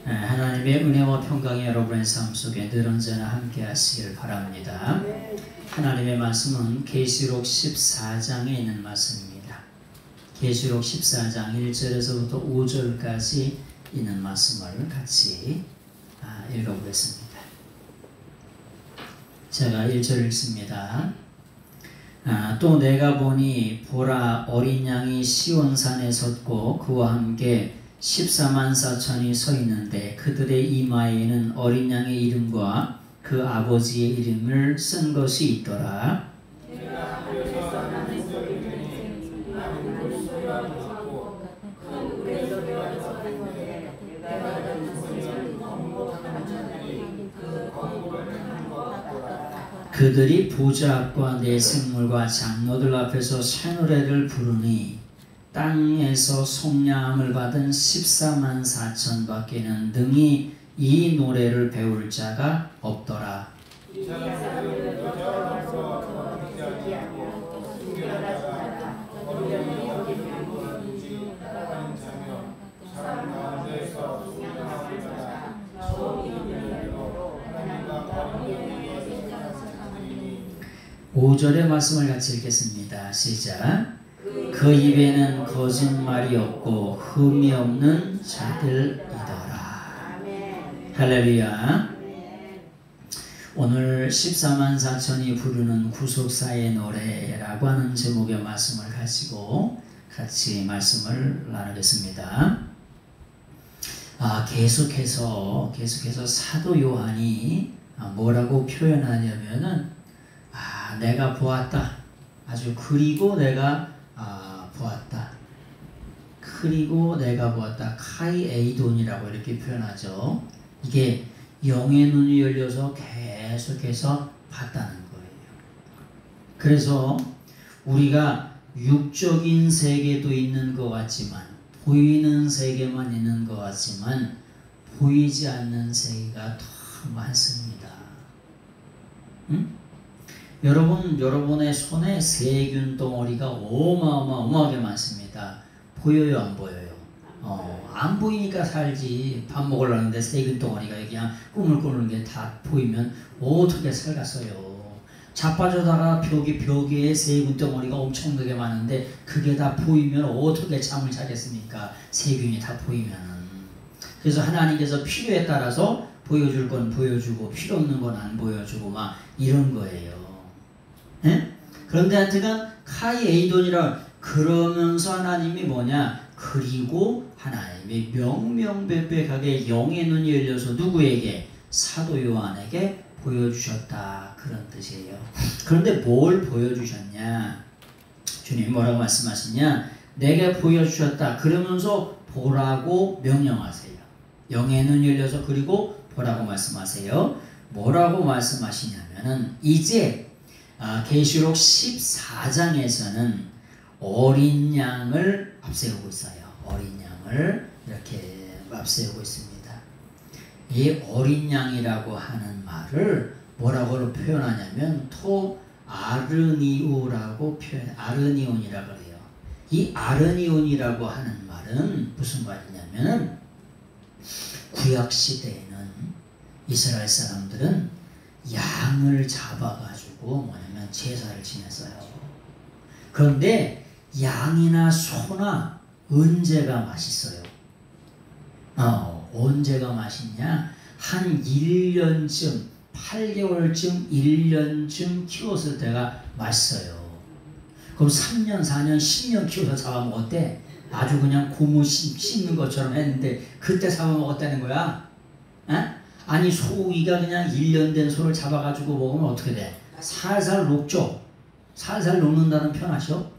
하나님의 은혜와 평강이 여러분의 삶 속에 늘 언제나 함께 하시길 바랍니다. 하나님의 말씀은 계시록 14장에 있는 말씀입니다. 계시록 14장 1절에서부터 5절까지 있는 말씀을 같이 읽어보겠습니다. 제가 1절 읽습니다. 또 내가 보니 보라 어린 양이 시온산에 섰고 그와 함께 14만 4천이 서 있는데 그들의 이마에는 어린 양의 이름과 그 아버지의 이름을 쓴 것이 있더라. 그들이 보좌 앞과 내 생물과 장로들 앞에서 새 노래를 부르니 땅에서 속량함을 받은 14만 4천 밖에는 능히 이 노래를 배울 자가 없더라. 오 절의 말씀을 같이 읽겠습니다. 시작. 그 입에는 거짓말이 없고 흠이 없는 자들이더라. 할렐루야. 오늘 14만 4천이 부르는 구속사의 노래라고 하는 제목의 말씀을 가지고 같이 말씀을 나누겠습니다. 계속해서 사도 요한이 뭐라고 표현하냐면은 내가 보았다. 아주 그리고 내가 보았다. 그리고 내가 보았다. 카이에이돈이라고 이렇게 표현하죠. 이게 영의 눈이 열려서 계속해서 봤다는 거예요. 그래서 우리가 육적인 세계도 있는 것 같지만 보이는 세계만 있는 것 같지만 보이지 않는 세계가 더 많습니다. 응? 여러분의 손에 세균 덩어리가 어마어마하게 많습니다. 보여요, 안 보여요? 안 보이니까 살지. 밥 먹으려는데 세균 덩어리가 그냥 꾸물꾸물 게 다 보이면 어떻게 살겠어요? 자빠져다가 벽에 세균 덩어리가 엄청나게 많은데 그게 다 보이면 어떻게 잠을 자겠습니까? 세균이 다 보이면은. 그래서 하나님께서 필요에 따라서 보여줄 건 보여주고 필요 없는 건 안 보여주고 막 이런 거예요. 네? 그런데 하여튼 카이에이돈이라 그러면서 하나님이 뭐냐? 그리고 하나님이 명명백백하게 영의 눈이 열려서 누구에게? 사도 요한에게 보여주셨다. 그런 뜻이에요. 그런데 뭘 보여주셨냐? 주님 뭐라고 말씀하시냐? 내게 보여주셨다. 그러면서 보라고 명령하세요. 영의 눈이 열려서 그리고 보라고 말씀하세요. 뭐라고 말씀하시냐면은 이제 계시록 14장에서는 어린 양을 앞세우고 있어요. 어린 양을 이렇게 앞세우고 있습니다. 이 어린 양이라고 하는 말을 뭐라고 표현하냐면 아르니오라고 아르니온이라고 그래요. 이 아르니온이라고 하는 말은 무슨 말이냐면은 구약 시대에는 이스라엘 사람들은 양을 잡아가지고 뭐냐면 제사를 지냈어요. 그런데 양이나 소나 언제가 맛있어요? 언제가 맛있냐? 한 1년쯤, 8개월쯤, 1년쯤 키웠을 때가 맛있어요. 그럼 3년, 4년, 10년 키워서 잡아먹었대. 아주 그냥 고무 씹는 것처럼 했는데 그때 잡아먹었다는 거야. 아니 소고기가 그냥 1년 된 소를 잡아가지고 먹으면 어떻게 돼? 살살 녹죠. 살살 녹는다는 표현 아시죠?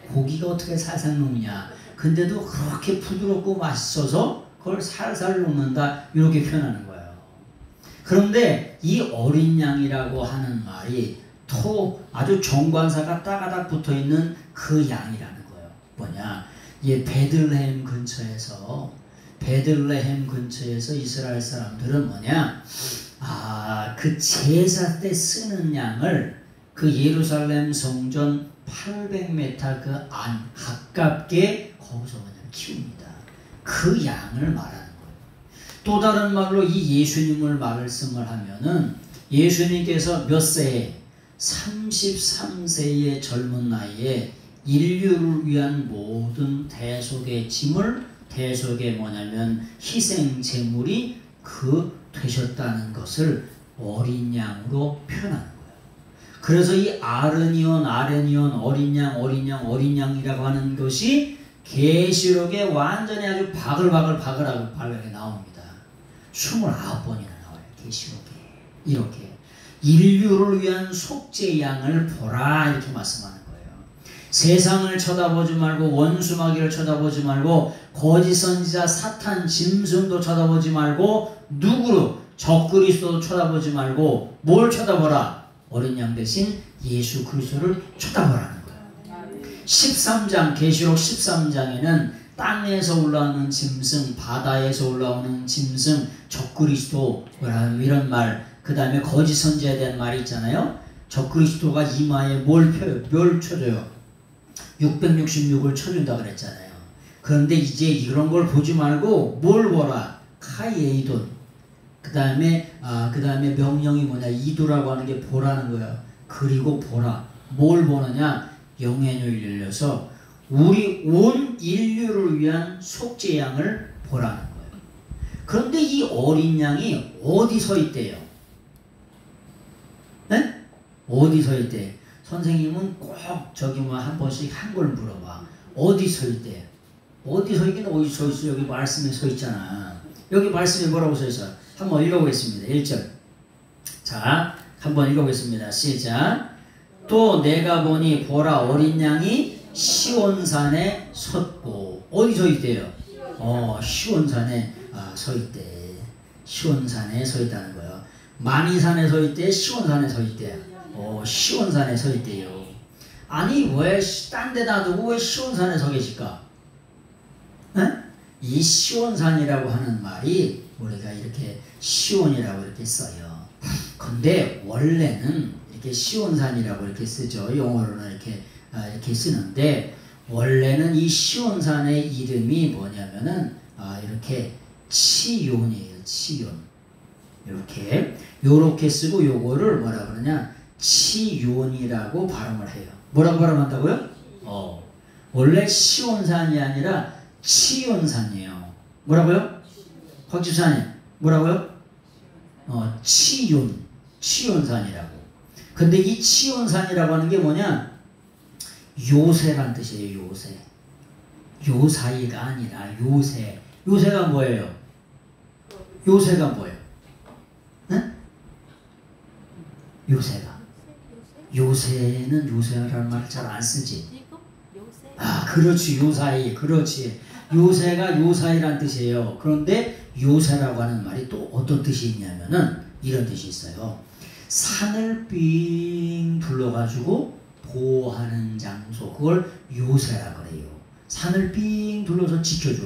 고기가 어떻게 살살 녹냐. 근데도 그렇게 부드럽고 맛있어서 그걸 살살 녹는다 이렇게 표현하는 거예요. 그런데 이 어린 양이라고 하는 말이 아주 정관사가 따가닥 붙어있는 그 양이라는 거예요. 뭐냐? 이 베들레헴 근처에서 이스라엘 사람들은 뭐냐? 그 제사 때 쓰는 양을 그 예루살렘 성전 800m 그 안 가깝게 거기서 그냥 키웁니다. 그 양을 말하는 거예요. 또 다른 말로 이 예수님을 말씀을 하면은 예수님께서 몇 세에 33세의 젊은 나이에 인류를 위한 모든 대속의 짐을 대속의 뭐냐면 희생 제물이 되셨다는 것을 어린 양으로 표현하는 거예요. 그래서 이 아르니온 어린 양이라고 하는 것이 계시록에 완전히 아주 바글바글하게 나옵니다. 29번이나 나와요. 계시록에 이렇게 인류를 위한 속죄 양을 보라 이렇게 말씀하는 거예요. 세상을 쳐다보지 말고 원수마귀를 쳐다보지 말고 거짓 선지자 사탄 짐승도 쳐다보지 말고 누구로 적그리스도도 쳐다보지 말고 뭘 쳐다보라? 어린 양 대신 예수 그리스도를 쳐다보라는 거예요. 13장 계시록 13장에는 땅에서 올라오는 짐승, 바다에서 올라오는 짐승, 적그리스도 이런 말, 그 다음에 거짓 선지자에 대한 말이 있잖아요. 적그리스도가 이마에 뭘 쳐줘요? 666을 쳐준다 그랬잖아요. 그런데 이제 이런 걸 보지 말고 뭘 보라? 카이에이돈. 그 다음에 명령이 뭐냐? 이도라고 하는 게 보라는 거야. 그리고 보라. 뭘 보느냐? 영예를 열려서 우리 온 인류를 위한 속죄 양을 보라는 거예요. 그런데 이 어린 양이 어디 서 있대요? 네? 어디 서 있대? 선생님은 꼭 저기 한 번씩 한 걸 물어봐. 어디 서 있대? 어디 서 있긴 어디 서 있어? 여기 말씀에 서 있잖아. 여기 말씀에 뭐라고 서 있어? 한번 읽어보겠습니다. 1절. 자, 한번 읽어보겠습니다. 시작. 또 내가 보니 보라 어린 양이 시온산에 섰고 어디 서 있대요? 시온산에 서 있대. 시온산에 서 있다는 거예요. 만이산에 서 있대. 시온산에 서 있대. 시온산에 서 있대요. 아니 왜 딴 데다 두고 왜 시온산에 서 계실까? 에? 이 시온산이라고 하는 말이 우리가 이렇게 시온이라고 이렇게 써요. 근데 원래는 이렇게 시온산이라고 이렇게 쓰죠. 영어로는 이렇게 쓰는데 원래는 이 시온산의 이름이 뭐냐면은 이렇게 치욘이에요. 치욘. 요렇게 쓰고 요거를 뭐라 그러냐? 치욘이라고 발음을 해요. 뭐라고 발음한다고요? 원래 시온산이 아니라 치욘산이에요. 뭐라고요? 곽집사님 뭐라고요? 치욘산이라고. 근데 이 치욘산이라고 하는 게 뭐냐? 요새란 뜻이에요. 요새. 요사이가 아니라 요새. 요새가 뭐예요? 요새가 뭐예요? 응? 요새가. 요새는 요새라는 말 잘 안 쓰지. 그렇지. 요사이. 그렇지. 요새가 요사이란 뜻이에요. 그런데 요새라고 하는 말이 또 어떤 뜻이 있냐면은 이런 뜻이 있어요. 산을 삥 둘러가지고 보호하는 장소. 그걸 요새라 그래요. 산을 삥 둘러서 지켜줘.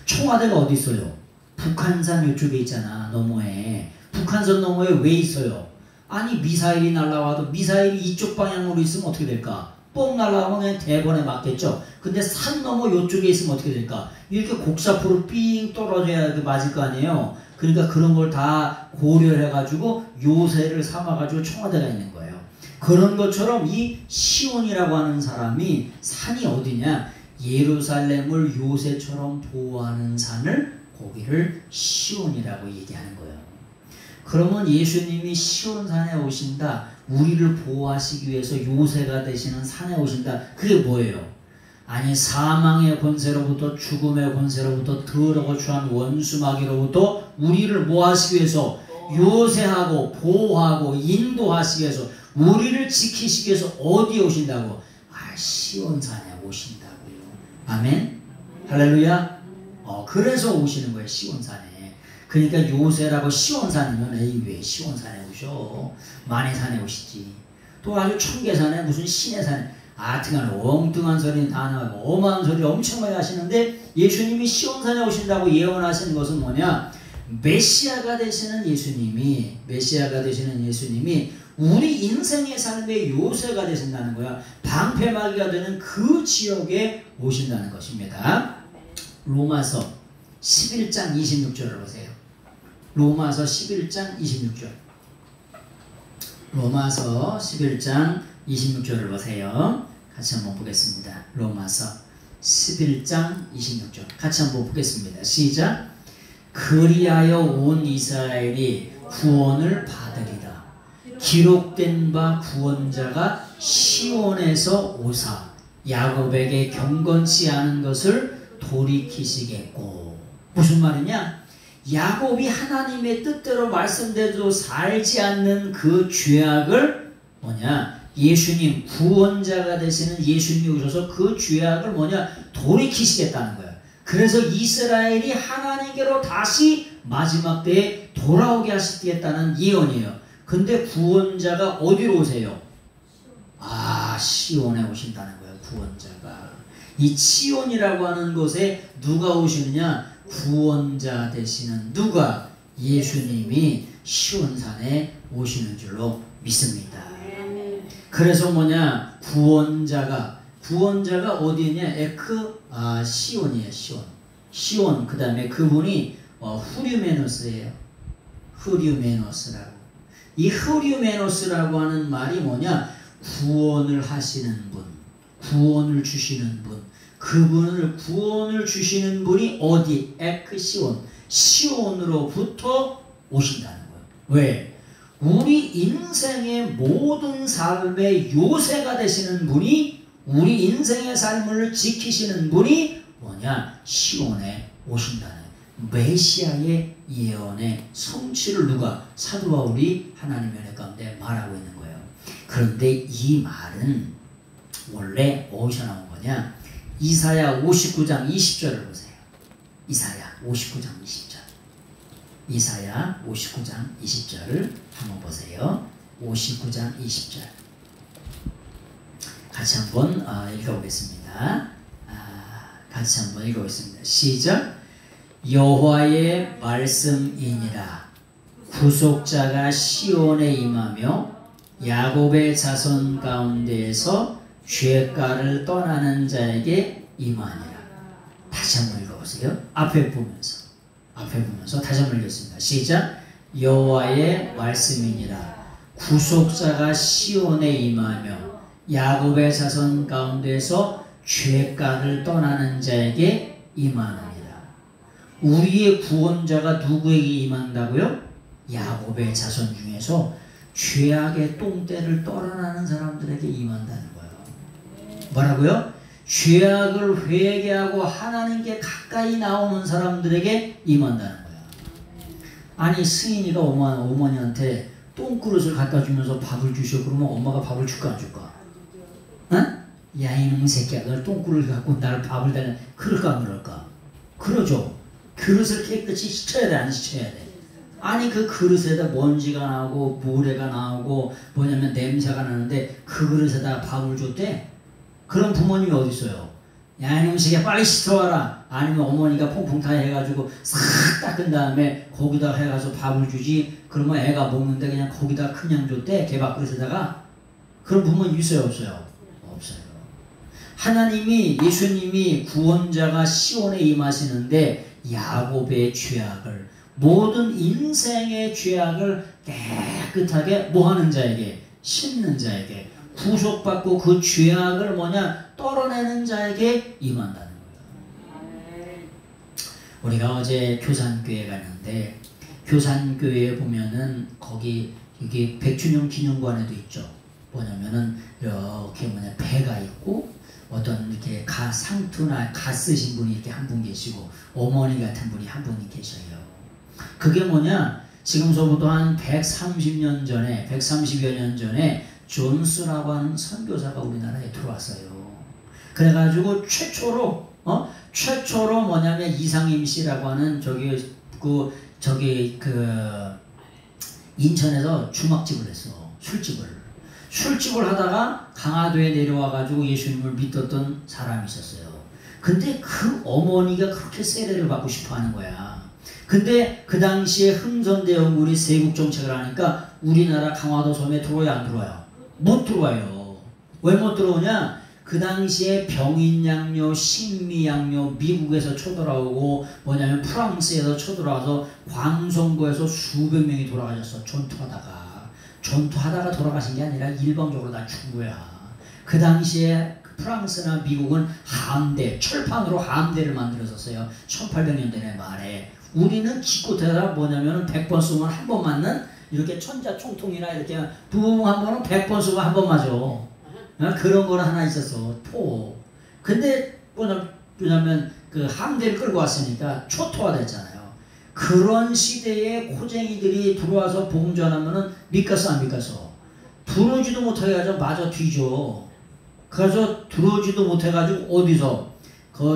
청와대가 어디 있어요? 북한산 이쪽에 있잖아. 너머에. 북한산 너머에 왜 있어요? 아니 미사일이 날라와도 미사일이 이쪽 방향으로 있으면 어떻게 될까? 뽕 날라가면 그냥 대번에 맞겠죠. 근데 산 너머 이쪽에 있으면 어떻게 될까? 이렇게 곡사포로 삥 떨어져야 맞을 거 아니에요. 그러니까 그런 걸 다 고려해가지고 요새를 삼아가지고 청와대가 있는 거예요. 그런 것처럼 이 시온이라고 하는 사람이 산이 어디냐? 예루살렘을 요새처럼 보호하는 산을 거기를 시온이라고 얘기하는 거예요. 그러면 예수님이 시온산에 오신다. 우리를 보호하시기 위해서 요새가 되시는 산에 오신다. 그게 뭐예요? 아니 사망의 권세로부터 죽음의 권세로부터 더러고 추한 원수마귀로부터 우리를 뭐 하시기 위해서? 요새하고 보호하고 인도하시기 위해서 우리를 지키시기 위해서 어디에 오신다고? 시온산에 오신다고요. 아멘? 할렐루야? 그래서 오시는 거예요. 시온산에. 그러니까 요새라고 시온산이면 에이 왜 시온산에 오셔? 만해산에 오시지. 또 아주 청계산에 무슨 시내산에 하여튼간 엉뚱한 소리는 다 나오고 어마한 소리 엄청 많이 하시는데 예수님이 시온산에 오신다고 예언하시는 것은 뭐냐? 메시아가 되시는 예수님이 우리 인생의 삶의 요새가 되신다는 거야. 방패막이가 되는 그 지역에 오신다는 것입니다. 로마서 11장 26절을 보세요. 로마서 11장 26절. 로마서 11장 26절을 보세요. 같이 한번 보겠습니다. 로마서 11장 26절. 같이 한번 보겠습니다. 시작. 그리하여 온 이스라엘이 구원을 받으리라. 기록된 바 구원자가 시온에서 오사 야곱에게 경건치 않은 것을 돌이키시겠고. 무슨 말이냐? 야곱이 하나님의 뜻대로 말씀대로 살지 않는 그 죄악을 뭐냐? 예수님, 구원자가 되시는 예수님이 오셔서 그 죄악을 뭐냐? 돌이키시겠다는 거예요. 그래서 이스라엘이 하나님께로 다시 마지막 때에 돌아오게 하시겠다는 예언이에요. 근데 구원자가 어디로 오세요? 시온에 오신다는 거예요. 구원자가. 이 시온이라고 하는 곳에 누가 오시느냐? 구원자 되시는 누가? 예수님이 시온산에 오시는 줄로 믿습니다. 그래서 뭐냐? 구원자가 어디냐? 시온이에요. 시온. 그 다음에 그분이 후류메노스예요. 후류메노스라고. 이 후류메노스라고 하는 말이 뭐냐? 구원을 하시는 분, 구원을 주시는 분. 그분을 구원을 주시는 분이 어디? 시온으로부터 오신다는 거예요. 왜? 우리 인생의 모든 삶의 요새가 되시는 분이, 우리 인생의 삶을 지키시는 분이 뭐냐? 시온에 오신다는 메시아의 예언의 성취를 누가? 사도 바울이 하나님의 은혜 가운데 말하고 있는 거예요. 그런데 이 말은 원래 어디서 나온 거냐? 이사야 59장 20절을 보세요. 이사야 59장 20절. 이사야 59장 20절을 한번 보세요. 59장 20절. 같이 한번 읽어보겠습니다. 같이 한번 읽어보겠습니다. 시작. 여호와의 말씀이니라. 구속자가 시온에 임하며 야곱의 자손 가운데에서 죄가를 떠나는 자에게 임하니라. 다시 한번 읽어보세요. 앞에 보면서 다시 한번 읽겠습니다. 시작. 여호와의 말씀이니라. 구속자가 시온에 임하며 야곱의 자손 가운데서 죄가를 떠나는 자에게 임하느니라. 우리의 구원자가 누구에게 임한다고요? 야곱의 자손 중에서 죄악의 똥대를 떠나는 사람들에게 임한다는 거예요. 뭐라고요? 죄악을 회개하고 하나님께 가까이 나오는 사람들에게 임한다는 거예요. 아니 승인이가 어머니한테 똥그릇을 갖다 주면서 밥을 주셔. 그러면 엄마가 밥을 줄까 안 줄까? 응? 야 이놈 새끼야, 널 똥그릇을 갖고 나를 밥을 달라 그럴까 안 그럴까? 그러죠. 그릇을 깨끗이 씻어야 돼, 안 씻어야 돼? 아니 그 그릇에다 먼지가 나오고 모래가 나오고 뭐냐면 냄새가 나는데 그 그릇에다 밥을 줬대? 그런 부모님이 어디 있어요? 야 이놈 새끼야 빨리 씻어와라. 아니면 어머니가 퐁퐁 다 해가지고 싹 닦은 다음에 거기다 해가지고 밥을 주지. 그러면 애가 먹는데 그냥 거기다 그냥 줬대, 개밥그릇에다가. 그런 부모님 있어요 없어요? 없어요. 하나님이, 예수님이 구원자가 시온에 임하시는데 야곱의 죄악을, 모든 인생의 죄악을 깨끗하게 뭐하는 자에게? 씻는 자에게, 구속받고 그 죄악을 뭐냐? 떨어내는 자에게 임한다는 거예요. 우리가 어제 교산교회 갔는데 교산교회에 보면은 거기 이게 백주년 기념관에도 있죠. 뭐냐면은 이렇게 배가 있고 어떤 이렇게 상투나 가 쓰신 분이 이렇게 한 분 계시고 어머니 같은 분이 한 분이 계셔요. 그게 뭐냐? 지금서부터 한 130년 전에, 130여 년 전에 존스라고 하는 선교사가 우리나라에 들어왔어요. 그래가지고 최초로 뭐냐면 이상임 씨라고 하는 인천에서 주막집을 했어. 술집을 하다가 강화도에 내려와가지고 예수님을 믿었던 사람이 있었어요. 근데 그 어머니가 그렇게 세례를 받고 싶어 하는 거야. 근데 그 당시에 흥선대원군이 세국 정책을 하니까 우리나라 강화도 섬에 들어와요, 안 들어와요? 못 들어와요. 왜 못 들어오냐? 그 당시에 병인양요, 식미양요, 미국에서 쳐들어오고 뭐냐면 프랑스에서 쳐들어와서 광성도에서 수백 명이 돌아가셨어. 전투하다가 돌아가신 게 아니라 일방적으로 다 죽은 거야. 그 당시에 프랑스나 미국은 함대, 철판으로 함대를 만들었었어요. 1800년대 말에. 우리는 기껏해서 뭐냐면 100번 쏘면 한 번 맞는 이렇게 천자총통이나 이렇게 붕 하면은 100번 쏘면 한 번 맞아. 그런 거는 하나 있었어. 포. 근데 뭐냐면 그 함대를 끌고 왔으니까 초토화됐잖아요. 그런 시대에 코쟁이들이 들어와서 복음 전하면은 믿겠어 안 믿겠어? 들어오지도 못해가지고 마저 뒤져. 그래서 들어오지도 못해가지고 어디서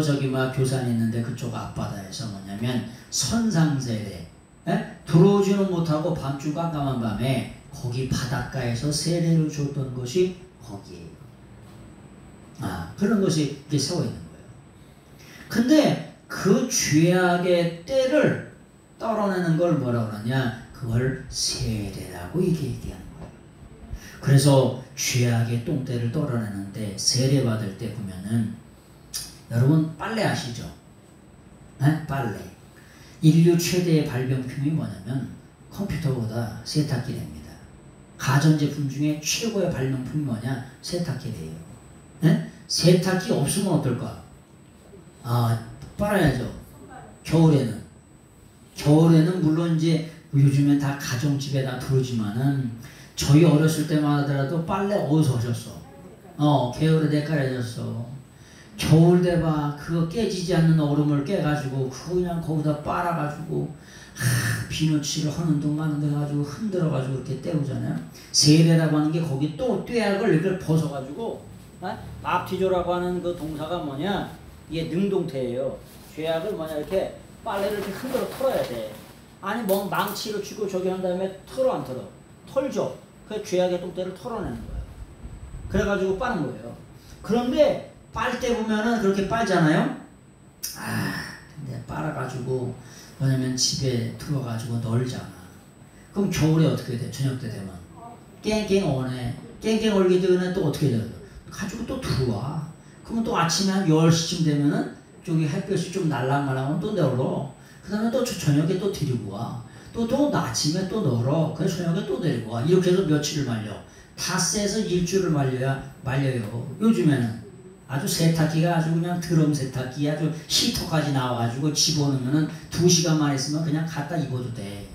저기 막 교산이 있는데 그쪽 앞바다에서 뭐냐면 선상세례 들어오지는 못하고 밤중 깜깜한 밤에 거기 바닷가에서 세례를 줬던 것이 거기에요. 그런 것이 이렇게 세워 있는 거예요. 근데 그 죄악의 때를 떨어내는 걸 뭐라 그러냐? 그걸 세례라고 이렇게 얘기하는 거예요. 그래서 죄악의 똥때를 떨어내는데 세례 받을 때 보면은 여러분 빨래 아시죠? 빨래. 인류 최대의 발명품이 뭐냐면 컴퓨터보다 세탁기랍니다. 가전제품 중에 최고의 발명품이 뭐냐? 세탁기래요. 세탁기 없으면 어떨까? 빨아야죠. 겨울에는 물론 이제 요즘엔 다 가정집에 다 들어오지만은 저희 어렸을 때만 하더라도 빨래 어디서 하셨어? 겨울에 데깔아졌어. 겨울 돼봐 그거 깨지지 않는 얼음을 깨가지고 그거 그냥 거기다 빨아가지고 비누칠을 하는 동안 가지고 흔들어가지고 이렇게 때우잖아요. 세례라고 하는 게 거기 또 뙤약을 이렇게 벗어가지고 앞뒤조라고 하는 그 동사가 뭐냐? 이게 능동태예요. 죄악을 뭐냐 이렇게 빨래를 이렇게 흔들어 털어야 돼. 아니 뭐 망치를 쥐고 저기 한 다음에 털어 안 털어? 털죠. 그 죄악의 똥때를 털어내는 거예요. 그래가지고 빠는 거예요. 그런데 빨 때 보면은 그렇게 빨잖아요. 근데 빨아가지고 뭐냐면 집에 들어가지고 널잖아. 그럼 겨울에 어떻게 돼? 저녁 때 되면 깽깽 오네. 깽깽 얼게 되면 또 어떻게 돼? 가지고 또 들어와. 그러면 또 아침에 한 10시쯤 되면은 저기 햇볕이 좀 날랑말랑하면 또 널어. 그 다음에 또 저녁에 또 데리고 와. 또 아침에 또 널어. 그래서 저녁에 또 데리고 와. 이렇게 해서 며칠을 말려. 닷새에서 일주일을 말려요. 요즘에는. 아주 세탁기가 아주 그냥 드럼 세탁기 아주 히터까지 나와가지고 집어넣으면은 2시간만 있으면 그냥 갖다 입어도 돼.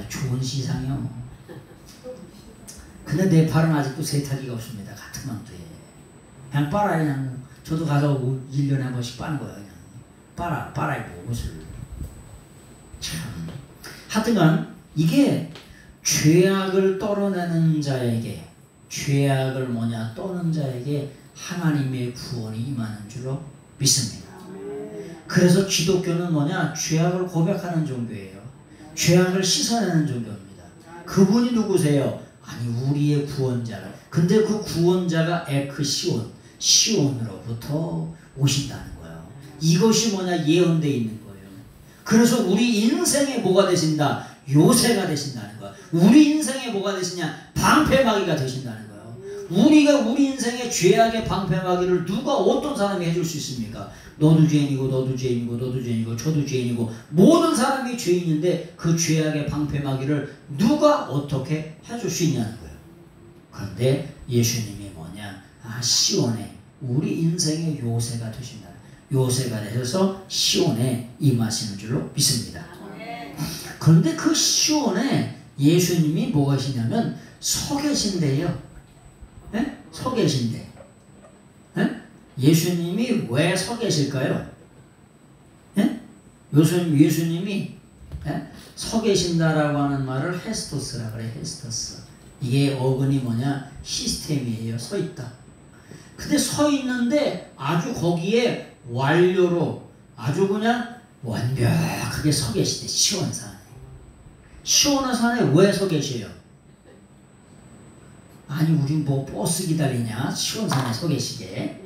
좋은 시상이요. 근데 네팔은 아직도 세탁기가 없습니다. 같은 망토에. 그냥 빨아 그냥. 저도 가서 1년에 한 번씩 빠는 거예요. 그냥 빨아 입고 옷을. 참. 하여튼간 이게 죄악을 떨어내는 자에게 죄악을 떠는 자에게 하나님의 구원이 임하는 줄로 믿습니다. 그래서 기독교는 죄악을 고백하는 종교예요. 죄악을 씻어내는 종교입니다. 그분이 누구세요? 아니 우리의 구원자를. 근데 그 구원자가 시온으로부터 오신다는 거예요. 이것이 예언되어 있는 거예요. 그래서 우리 인생에 뭐가 되신다? 요새가 되신다는 거야. 우리 인생에 뭐가 되시냐? 방패막이가 되신다는 거예요. 우리가 우리 인생의 죄악의 방패막이를 누가 어떤 사람이 해줄 수 있습니까? 너도 죄인이고 너도 죄인이고 너도 죄인이고 저도 죄인이고 모든 사람이 죄인인데 그 죄악의 방패막이를 누가 어떻게 해줄 수 있냐는 거예요. 그런데 예수님이 시온에 우리 인생의 요새가 되신다. 요새가 되셔서 시온에 임하시는 줄로 믿습니다. 그런데 그 시온에 예수님이 뭐가 계시냐면 서 계신데요. 서 계신데. 예수님이 왜 서 계실까요? 예수님이 서 계신다라고 하는 말을 헤스토스라 그래. 헤스토스. 이게 어근이 시스템이에요. 서 있다. 근데 서 있는데 아주 거기에 완료로 아주 그냥 완벽하게 서 계시대. 시온산에. 시온산에 왜 서 계셔요? 아니 우린 버스 기다리냐? 시온산에 서 계시게.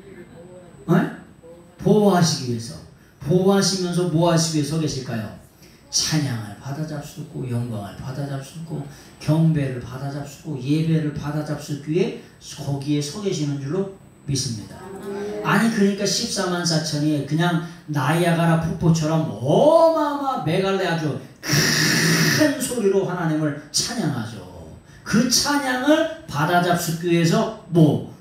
보호하시기 위해서. 보호하시면서 뭐 하시기 위해서 서 계실까요? 찬양을 받아잡수고 영광을 받아잡수고 경배를 받아잡수고 예배를 받아잡수기 위해 거기에 서 계시는 줄로 믿습니다. 아니 그러니까 14만 4천이 그냥 나이아가라 폭포처럼 어마어마 메갈레 아주 큰 소리로 하나님을 찬양하죠. 그 찬양을 바다잡숫 교회에서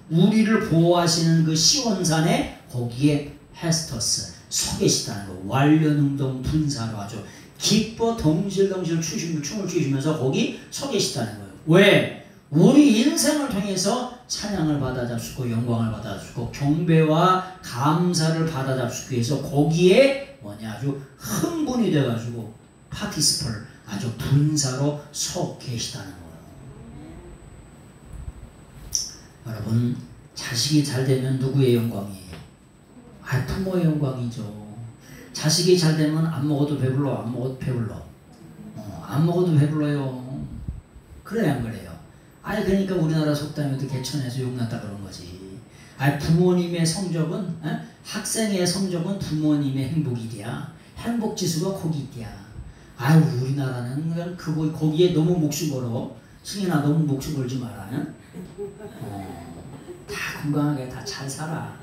우리를 보호하시는 그 시온산에 거기에 헤스터스 서 계시다는 거. 완료능동 분사로 아주 기뻐 덩실덩실 춤을 추시면서 거기 서 계시다는 거예요. 왜? 우리 인생을 통해서 찬양을 받아잡수고 영광을 받아잡수고 경배와 감사를 받아잡수기 위해서 거기에 아주 흥분이 돼가지고 파티스플 아주 분사로 서 계시다는 거예요. 여러분 자식이 잘 되면 누구의 영광이에요? 부모의 영광이죠. 자식이 잘 되면 안 먹어도 배불러, 안 먹어도 배불러. 안 먹어도 배불러요. 그래야 안 그래요? 그러니까 우리나라 속담에도 개천에서 욕났다 그런 거지. 부모님의 성적은, 학생의 성적은 부모님의 행복이야. 행복지수가 거기 있대야. 우리나라는 그냥 거기에 너무 목숨 걸어. 승인아, 너무 목숨 걸지 마라. 다 건강하게 다 잘 살아.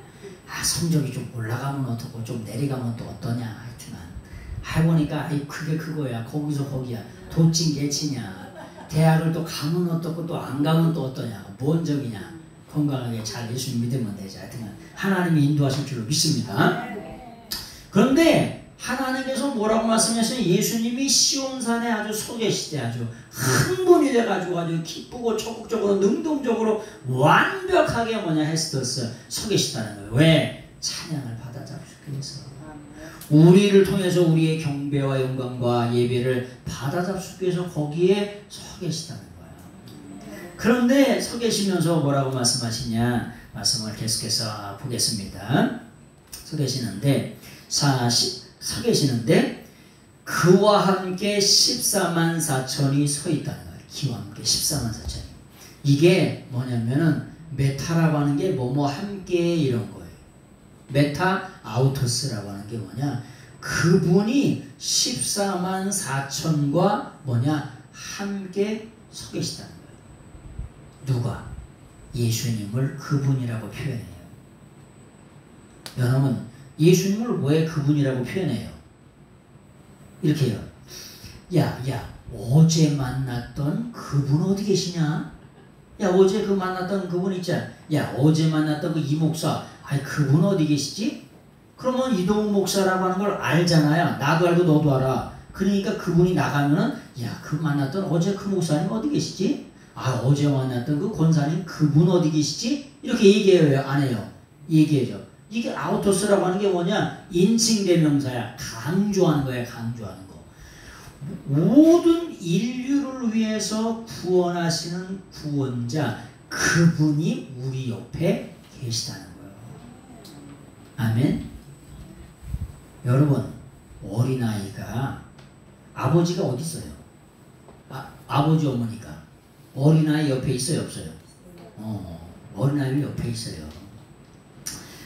성적이 좀 올라가면 어떻고 좀 내려가면 또 어떠냐. 하여튼간 보니까 그게 그거야. 거기서 거기야. 도찐 개치냐. 대학을 또 가면 어떻고 또 안 가면 또 어떠냐. 뭔 적이냐. 건강하게 잘 예수님 믿으면 되지. 하여튼간 하나님이 인도하실 줄로 믿습니다. 그런데 하나님께서 뭐라고 말씀하셨어요? 예수님이 시온산에 아주 서 계시되 아주 흥분이 돼가지고 아주 기쁘고 적극적으로 능동적으로 완벽하게 헤스터스 서 계시다는 거예요. 왜? 찬양을 받아잡기 위해서. 우리를 통해서 우리의 경배와 영광과 예배를 받아잡기 위해서 거기에 서 계시다는 거예요. 그런데 서 계시면서 뭐라고 말씀하시냐? 말씀을 계속해서 보겠습니다. 서 계시는데 그와 함께 14만 4천이 서 있다는 거예요. 그와 함께 14만 4천이. 이게 뭐냐면은 메타라고 하는 게 뭐뭐 함께 이런 거예요. 메타 아우토스라고 하는 게 뭐냐? 그분이 14만 4천과 함께 서 계시다는 거예요. 누가? 예수님을 그분이라고 표현해요. 여러분 예수님을 왜 그분이라고 표현해요? 이렇게요. 야, 어제 만났던 그분 어디 계시냐? 야, 어제 만났던 그분 있잖아. 야, 어제 만났던 그 이 목사. 그분 어디 계시지? 그러면 이동욱 목사라고 하는 걸 알잖아요. 나도 알고 너도 알아. 그러니까 그분이 나가면은 야, 만났던 어제 그 목사님 어디 계시지? 어제 만났던 그 권사님 그분 어디 계시지? 이렇게 얘기해요. 안 해요? 얘기해줘. 이게 아우토스라고 하는 게 뭐냐? 인칭대명사야. 강조하는 거야. 강조하는 거. 모든 인류를 위해서 구원하시는 구원자 그분이 우리 옆에 계시다는 거예요. 아멘. 여러분 어린아이가 아버지가 어디 있어요? 아버지 어머니가 어린아이 옆에 있어요? 없어요? 어린아이 옆에 있어요.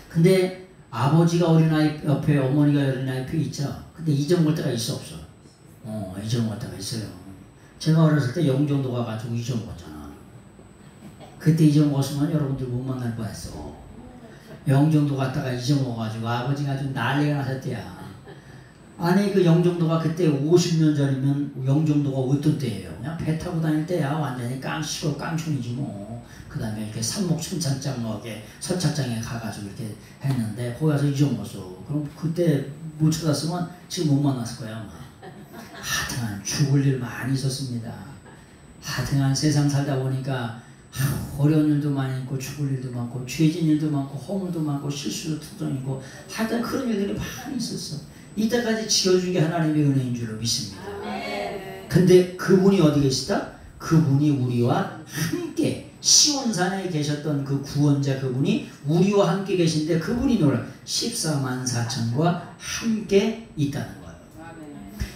근데 아버지가 어린아이 옆에 어머니가 어린아이 옆에 있죠. 근데 잊어먹을 때가 있어 없어? 잊어먹을 때가 있어요. 제가 어렸을 때 영종도 가가지고 잊어먹었잖아. 그때 잊어먹었으면 여러분들 못 만날 뻔했어. 영종도 갔다가 잊어먹어가지고 아버지가 아주 난리가 났었대야. 그 영종도가 그때 50년 전이면 영종도가 어떤 때예요? 그냥 배 타고 다닐 때야. 완전히 시골 깡촌이지 뭐. 그 다음에 이렇게 산목 선착장에 가가지고 이렇게 했는데 거기 가서 잊어먹었어. 그럼 그때 못 찾았으면 지금 못 만났을 거야 아마. 하여튼간 죽을 일 많이 있었습니다. 하여튼간 세상 살다 보니까 어려운 일도 많이 있고 죽을 일도 많고 죄진 일도 많고 허물도 많고 실수도 투정이고 하여튼 그런 일들이 많이 있었어. 이때까지 지켜준 게 하나님의 은혜인 줄로 믿습니다. 근데 그분이 어디 계시다? 그분이 우리와 함께 시온산에 계셨던 그 구원자 그분이 우리와 함께 계신데 그분이 14만 4천과 함께 있다는 거예요.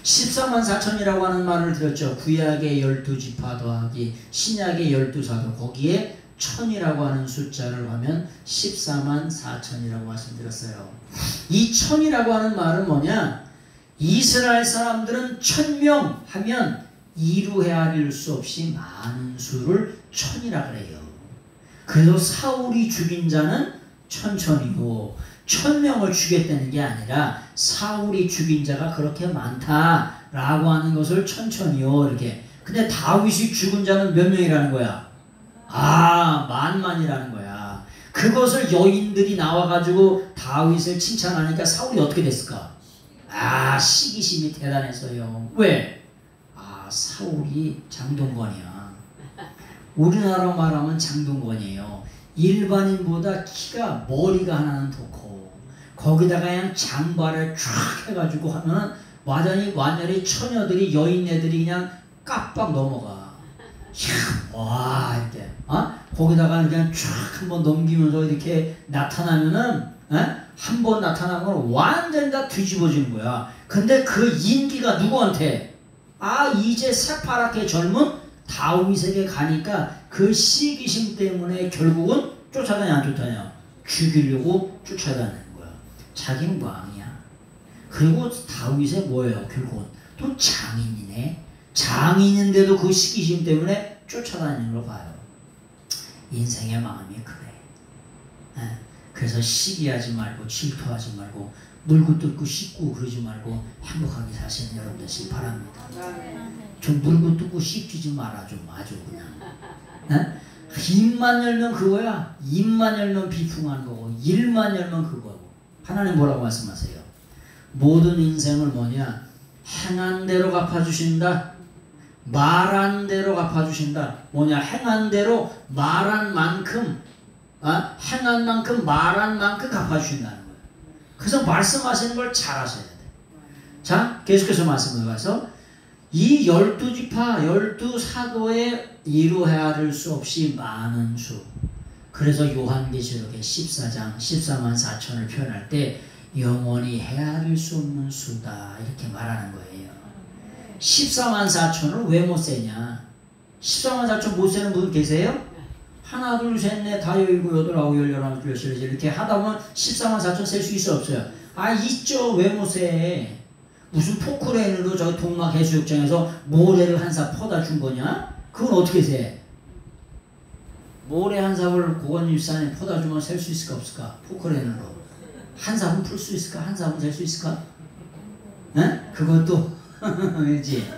14만 4천이라고 하는 말을 들었죠. 구약의 12지파 더하기 신약의 12사도 거기에 천이라고 하는 숫자를 하면 14만 4천이라고 말씀드렸어요. 이 천이라고 하는 말은 뭐냐? 이스라엘 사람들은 1000명 하면 이루 헤아릴 수 없이 많은 수를 천이라 그래요. 그래서 사울이 죽인 자는 천천히고 1000명을 죽였다는 게 아니라 사울이 죽인 자가 그렇게 많다라고 하는 것을 천천히요 이렇게. 근데 다윗이 죽은 자는 몇 명이라는 거야? 만만이라는 거야. 그것을 여인들이 나와가지고 다윗을 칭찬하니까 사울이 어떻게 됐을까? 시기심이 대단했어요. 왜? 사울이 장동건이야. 우리나라로 말하면 장동건이에요. 일반인보다 키가 머리가 하나는 더 커. 거기다가 그냥 장발을 쫙 해가지고 하면은 완전히 처녀들이 여인네들이 그냥 깜빡 넘어가. 와 이렇게 거기다가 그냥 쫙 한번 넘기면서 이렇게 나타나면은 한 번 나타나면 완전 다 뒤집어지는 거야. 근데 그 인기가 누구한테? 이제 새파랗게 젊은 다윗에게 가니까 그 시기심 때문에 결국은 쫓아다냐 안 쫓아다냐? 죽이려고 쫓아다니는 거야. 자기는 왕이야. 그리고 다윗의 뭐예요? 결국은 또 장인이네. 장인인데도 그 시기심 때문에 쫓아다니는 걸 봐요. 인생의 마음이 그래. 그래서 시기하지 말고 질투하지 말고 물고 뜯고 씹고 그러지 말고 행복하게 사시는 여러분 되시기 바랍니다. 좀 물고 뜯고 씹지 마라 좀 아주 그냥. 입만 열면 그거야. 입만 열면 비풍하는 거고 일만 열면 그거고. 하나님 뭐라고 말씀하세요? 모든 인생을 뭐냐? 행한 대로 갚아주신다. 말한 대로 갚아주신다. 뭐냐? 행한 대로 말한 만큼 행한 만큼 말한 만큼 갚아주신다는 거예요. 그래서 말씀하시는 걸 잘 하셔야 돼. 자, 계속해서 말씀을 가서 이 12지파 12사도에 이루어야 할 수 없이 많은 수. 그래서 요한계시록의 14장 14만 4천을 표현할 때 영원히 헤아릴 수 없는 수다 이렇게 말하는 거예요. 14만 4천을 왜 못 세냐? 14만 4천 못 세는 분 계세요? 하나 둘 셋 넷 다섯 일곱 여덟 아홉 열 열하나 둘 셋 이렇게 하다 보면 14만 4천 셀 수 있어 없어요? 있죠. 왜 못 세? 무슨 포크레인으로 저기 동막 해수욕장에서 모래를 한 삽 퍼다 준 거냐? 그건 어떻게 세? 모래 한 삽을 고건일산에 퍼다 주면 셀 수 있을까 없을까? 포크레인으로 한 삽은 풀 수 있을까? 한 삽은 셀 수 있을까? 그것도 그렇지?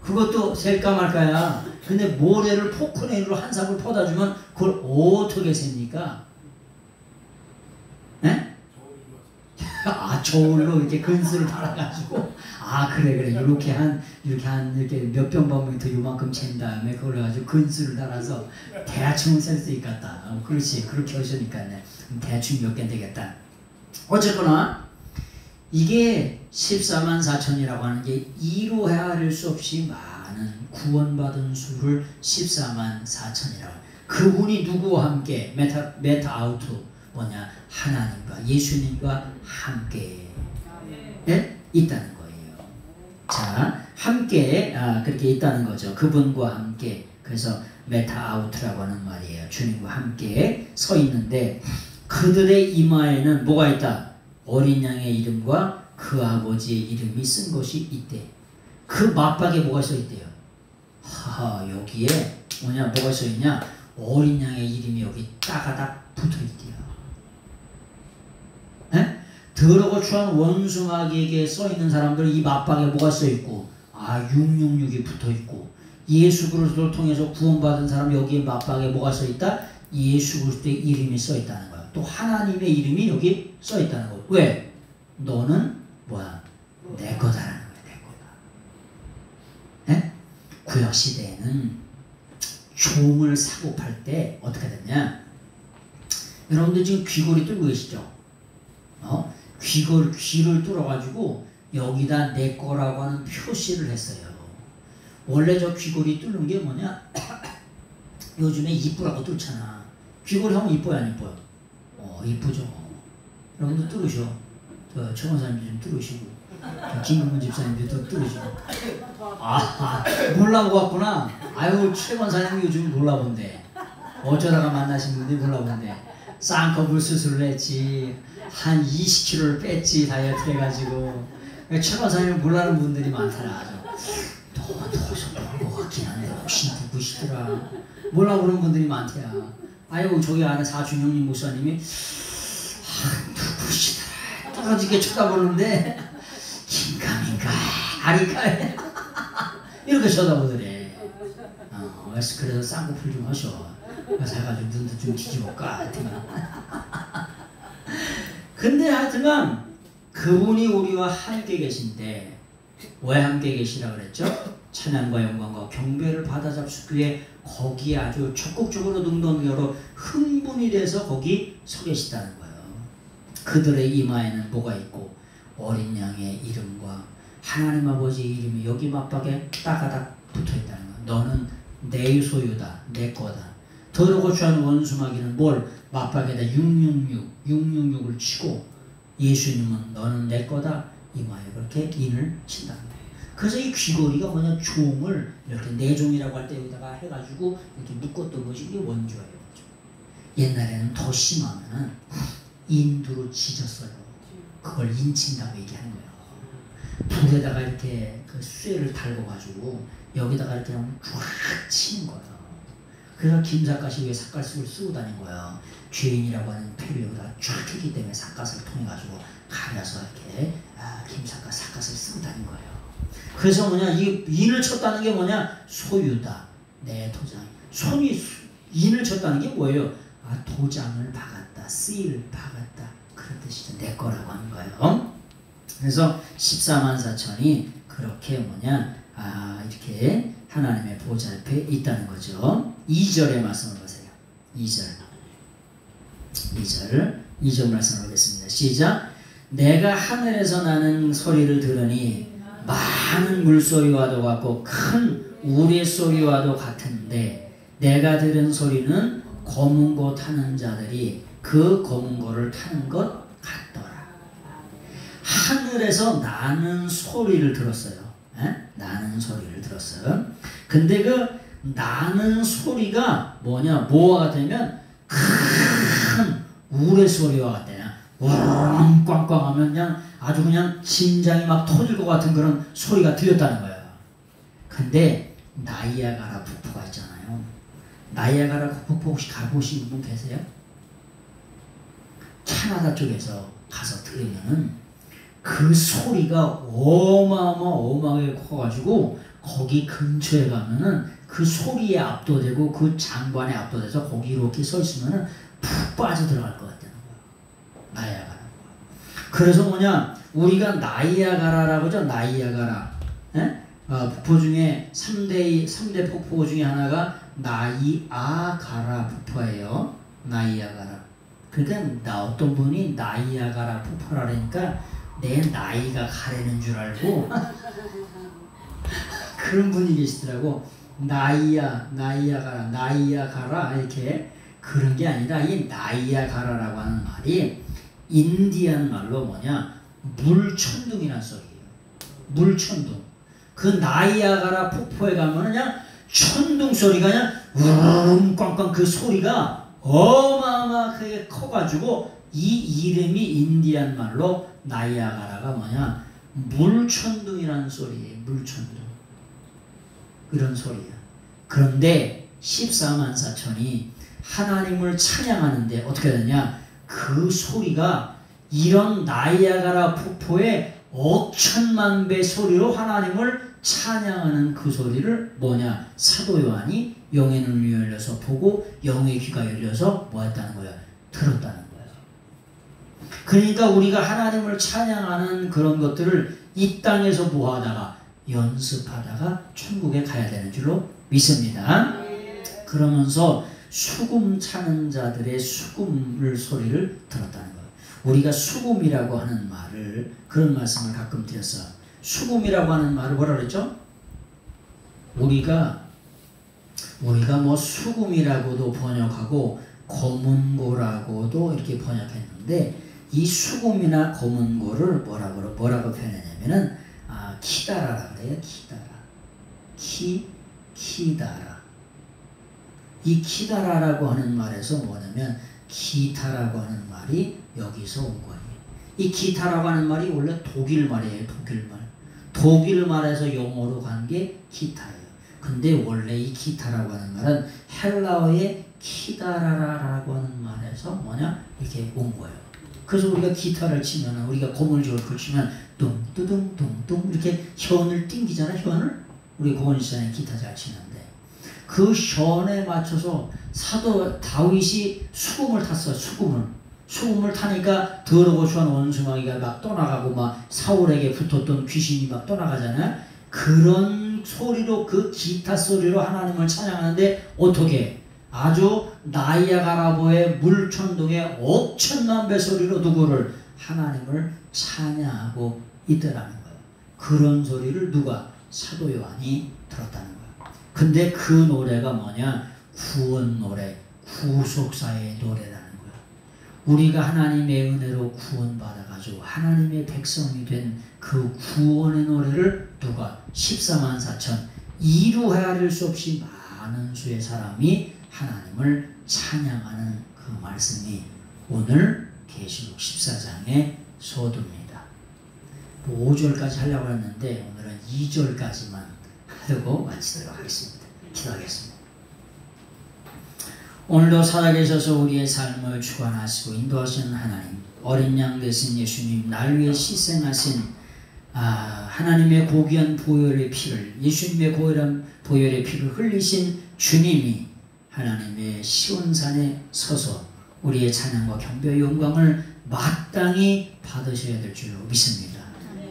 그것도 셀까 말까야. 근데 모래를 포크레인으로 한 삽을 퍼다 주면 그걸 어떻게 셉니까? 저울로 이렇게 근수를 달아가지고 그래 이렇게 몇 평방미터 요만큼 잰 다음에 그걸 가지고 근수를 달아서 대충 셀 수 있겠다. 그렇지. 그렇게 하시니까 대충 몇 개 되겠다. 어쨌거나 이게 14만 4천이라고 하는 게 이루어야 할 수 없이 많은 구원받은 수를 14만 4천이라고. 그분이 누구와 함께 메타아우트 뭐냐? 하나님과 예수님과 함께 있다는 거예요. 자, 함께 그렇게 있다는 거죠. 그분과 함께. 그래서 메타아우트라고 하는 말이에요. 주님과 함께 서 있는데 그들의 이마에는 뭐가 있다? 어린 양의 이름과 그 아버지의 이름이 쓴 것이 있대. 그 맞박에 뭐가 써 있대요? 여기에 뭐가 써 있냐? 어린 양의 이름이 여기 따가닥 붙어 있대요. 더러고 추한 원수마귀에게 써 있는 사람들 이 맞박에 뭐가 써 있고 666이 붙어 있고 예수 그리스도를 통해서 구원받은 사람 여기에 맞박에 뭐가 써 있다? 예수 그리스도의 이름이 써 있다는 거야. 또 하나님의 이름이 여기 써 있다는 거야. 왜? 너는 뭐야? 내 거다라는 거야. 내 거다. 구약 시대에는 종을 사고 팔 때 어떻게 됐냐? 여러분들 지금 귀걸이 뚫고 계시죠? 귀를 뚫어가지고 여기다 내 거라고 하는 표시를 했어요. 원래 저 귀걸이 뚫는 게 뭐냐? 요즘에 이쁘라고 뚫잖아. 귀걸이 하면 이뻐요, 안 이뻐요? 이쁘죠. 여러분도 뚫으셔. 최 권사님도 좀 뚫으시고, 김근문 집사님도 뚫으시고. 몰라보았구나. 최 권사님이 요즘 몰라본대. 어쩌다가 만나신 분들이 몰라본대. 쌍꺼풀 수술을 했지. 한 20kg를 뺐지. 다이어트 해가지고. 최 권사님을 몰라는 분들이 많더라. 너서 본 것 같긴 한데 혹시 누구시더라. 몰라보는 분들이 많대요. 저기 안에 사준영님 목사님이 떨어지게 쳐다보는데 긴가민가 아리까 이렇게 쳐다보더래. 그래서 쌍꺼풀 좀 하셔. 그래서 해가지고 눈도 좀 뒤집어까 하여튼간. 근데 하여튼간 그분이 우리와 함께 계신데 왜 함께 계시라 그랬죠? 찬양과 영광과 경배를 받아 잡수기 위해 거기에 아주 적극적으로 능동적으로 흥분이 돼서 거기 서 계시다는 거예요. 그들의 이마에는 뭐가 있고 어린 양의 이름과 하나님 아버지의 이름이 여기 맞박에 따가닥 붙어있다는 거예요. 너는 내 소유다, 내 거다. 더러고 취한 원수마귀는 뭘 맞박에다 666을 치고 예수님은 너는 내 거다 이마에 그렇게 인을 친다는 거예요. 그래서 이 귀걸이가 뭐냐, 종을 이렇게 내종이라고 할 때 여기다가 해가지고 이렇게 묶었던 것이 이게 원조예요. 옛날에는 더 심하면은 인두로 찢었어요. 그걸 인친다고 얘기하는 거예요. 불에다가 이렇게 그 쇠를 달궈가지고 여기다가 이렇게 하면 쫙 치는 거예요. 그래서 김삿갓이 왜 삿갓을 쓰고 다닌 거예요. 죄인이라고 하는 피를 여기다 쫙 했기 때문에 삿갓을 통해가지고 가려서 이렇게 김삿갓 삿갓을 쓰고 다닌 거예요. 그래서 뭐냐, 이 인을 쳤다는 게 뭐냐, 소유다, 내 도장. 손이 인을 쳤다는 게 뭐예요? 도장을 박았다, 씨를 박았다, 그런 뜻이죠. 내 거라고 하는 거예요. 그래서 14만 4천이 그렇게 뭐냐, 이렇게 하나님의 보좌 앞에 있다는 거죠. 2절의 말씀을 보세요. 2절 말씀을 보겠습니다. 시작. 내가 하늘에서 나는 소리를 들으니 많은 물소리와도 같고 큰 우레소리와도 같은데 내가 들은 소리는 검은 고 타는 자들이 그 검은 고를 타는 것 같더라. 하늘에서 나는 소리를 들었어요. 나는 소리를 들었어요. 근데 그 나는 소리가 뭐냐, 뭐와 같으면 큰 우레소리와 같대요. 와랑 꽝꽝 하면 그냥 아주 그냥 심장이 막 터질 것 같은 그런 소리가 들렸다는 거예요. 근데 나이아가라 폭포가 있잖아요. 나이아가라 폭포 혹시 가보신 분 계세요? 캐나다 쪽에서 가서 들으면은 그 소리가 어마어마하게 커가지고 거기 근처에 가면은 그 소리에 압도되고 그 장관에 압도돼서 거기 이렇게 서 있으면은 푹 빠져들어갈 것 같다는 거예요. 나이아가라. 그래서 뭐냐, 우리가 나이아가라라고 하죠. 나이아가라. 폭포 중에 3대 폭포 중에 하나가 나이아가라 폭포예요. 나이아가라. 그러니까 어떤 분이 나이아가라 폭포라니까 내 나이가 가래는 줄 알고 그런 분이 계시더라고. 나이아가라 이렇게. 그런 게 아니라 이 나이아가라라고 하는 말이 인디안 말로 뭐냐, 물천둥이라는 소리예요. 물천둥. 그 나이아가라 폭포에 가면 그냥 천둥 소리가 그냥 우르릉 꽝꽝 그 소리가 어마어마하게 커가지고 이 이름이 인디안 말로 나이아가라가 뭐냐, 물천둥이라는 소리예요. 물천둥. 그런 소리야. 그런데 14만 4천이 하나님을 찬양하는데 어떻게 되냐, 그 소리가 이런 나이아가라 폭포의 억천만 배 소리로 하나님을 찬양하는 그 소리를 뭐냐, 사도 요한이 영의 눈이 열려서 보고 영의 귀가 열려서 뭐 했다는 거야, 들었다는 거야. 그러니까 우리가 하나님을 찬양하는 그런 것들을 이 땅에서 뭐 하다가 연습하다가 천국에 가야 되는 줄로 믿습니다. 그러면서 수금 차는 자들의 수금을 소리를 들었다는 거예요. 우리가 수금이라고 하는 말을, 그런 말씀을 가끔 드렸어요. 수금이라고 하는 말을 뭐라 그랬죠? 우리가 뭐 수금이라고도 번역하고 검은고라고도 이렇게 번역했는데 이 수금이나 검은고를 뭐라고 표현하냐면은 키다라라 그래요. 키다라. 이 키다라라고 하는 말에서 뭐냐면 기타라고 하는 말이 여기서 온 거예요. 이 기타라고 하는 말이 원래 독일 말이에요. 독일 말에서 영어로 간 게 기타예요. 근데 원래 이 기타라고 하는 말은 헬라어의 키다라라고 하는 말에서 뭐냐, 이렇게 온 거예요. 그래서 우리가 기타를 치면, 우리가 고물주를 치면 뚱뚜둥뚱뚱 이렇게 현을 띵기잖아. 현을 우리 고원시장에 기타 잘 치는데 그 현에 맞춰서 사도 다윗이 수금을 탔어요. 수금을 타니까 더러고 추한 원수마귀가 막 떠나가고 막 사울에게 붙었던 귀신이 막 떠나가잖아요. 그런 소리로, 그 기타 소리로 하나님을 찬양하는데 어떻게 아주 나이아가라보의 물천둥의 억천만 배 소리로 누구를, 하나님을 찬양하고 있더라는 거예요. 그런 소리를 누가, 사도 요한이 들었다는 거예요. 근데 그 노래가 뭐냐, 구원 노래, 구속사의 노래라는 거예요. 우리가 하나님의 은혜로 구원받아가지고 하나님의 백성이 된 그 구원의 노래를 누가, 14만 4천 이루 헤아릴 수 없이 많은 수의 사람이 하나님을 찬양하는 그 말씀이 오늘 계시록 14장의 소두입니다. 5절까지 하려고 했는데 오늘은 2절까지만 하려고 마치도록 하겠습니다. 기도하겠습니다. 오늘도 살아계셔서 우리의 삶을 주관하시고 인도하시는 하나님, 어린 양 되신 예수님, 날 위해 희생하신 하나님의 고귀한 보혈의 피를, 예수님의 고귀한 보혈의 피를 흘리신 주님이 하나님의 시온산에 서서 우리의 찬양과 경배의 영광을 마땅히 받으셔야 될 줄로 믿습니다.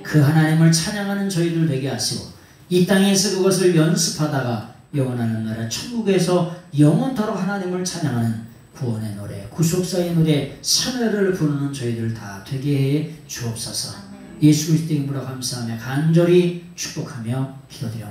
그 하나님을 찬양하는 저희들 되게 하시고 이 땅에서 그것을 연습하다가 영원한 나라 천국에서 영원토록 하나님을 찬양하는 구원의 노래, 구속사의 노래, 찬양을 부르는 저희들 다 되게 해 주옵소서. 예수 그리스도의 이름으로 감사하며 간절히 축복하며 기도드려